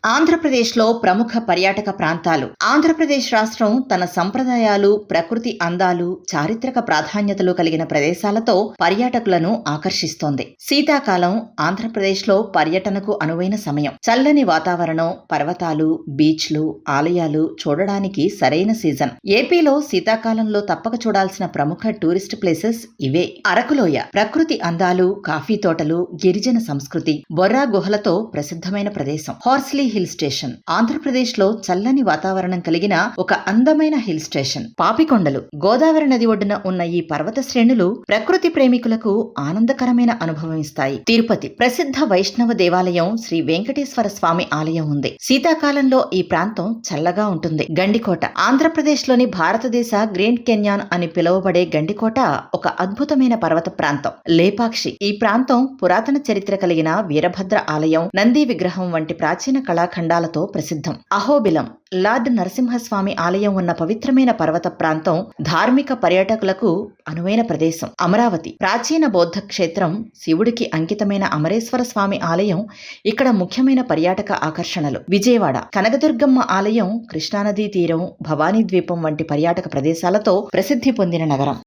ఆంధ్రప్రదేశ్లో ప్రముఖ పర్యాటక ప్రాంతాలు. ఆంధ్రప్రదేశ్ రాష్ట్రం తన సంప్రదాయాలు, ప్రకృతి అందాలు, చారిత్రక ప్రాధాన్యతలు కలిగిన ప్రదేశాలతో పర్యాటకులను ఆకర్షిస్తోంది. శీతాకాలం ఆంధ్రప్రదేశ్లో పర్యటనకు అనువైన సమయం. చల్లని వాతావరణం, పర్వతాలు, బీచ్లు, ఆలయాలు చూడడానికి సరైన సీజన్. ఏపీలో శీతాకాలంలో తప్పక చూడాల్సిన ప్రముఖ టూరిస్ట్ ప్లేసెస్ ఇవే. అరకులోయ ప్రకృతి అందాలు, కాఫీ తోటలు, గిరిజన సంస్కృతి, బొర్రా గుహలతో ప్రసిద్ధమైన ప్రదేశం. హార్స్లీ హిల్ స్టేషన్ ఆంధ్రప్రదేశ్ లో చల్లని వాతావరణం కలిగిన ఒక అందమైన హిల్ స్టేషన్. పాపికొండలు గోదావరి నది ఒడ్డున ఉన్న ఈ పర్వత శ్రేణులు ప్రకృతి ప్రేమికులకు ఆనందకరమైన అనుభవం ఇస్తాయి. తిరుపతి ప్రసిద్ధ వైష్ణవ దేవాలయం శ్రీ వెంకటేశ్వర స్వామి ఆలయం ఉంది. శీతాకాలంలో ఈ ప్రాంతం చల్లగా ఉంటుంది. గండికోట ఆంధ్రప్రదేశ్ లోని భారతదేశ గ్రేండ్ కెన్యాన్ అని పిలువబడే గండికోట ఒక అద్భుతమైన పర్వత ప్రాంతం. లేపాక్షి ఈ ప్రాంతం పురాతన చరిత్ర కలిగిన వీరభద్ర ఆలయం, నంది విగ్రహం వంటి ప్రాచీన కళాఖండాలతో ప్రసిద్ధం. అహోబిలం లార్డ్ నరసింహస్వామి ఆలయం ఉన్న పవిత్రమైన పర్వత ప్రాంతం, ధార్మిక పర్యాటకులకు అనువైన ప్రదేశం. అమరావతి ప్రాచీన బౌద్ధ క్షేత్రం, శివుడికి అంకితమైన అమరేశ్వర స్వామి ఆలయం ఇక్కడ ముఖ్యమైన పర్యాటక ఆకర్షణలు. విజయవాడ కనకదుర్గమ్మ ఆలయం, కృష్ణానదీ తీరం, భవానీ ద్వీపం వంటి పర్యాటక ప్రదేశాలతో ప్రసిద్ధి పొందిన నగరం.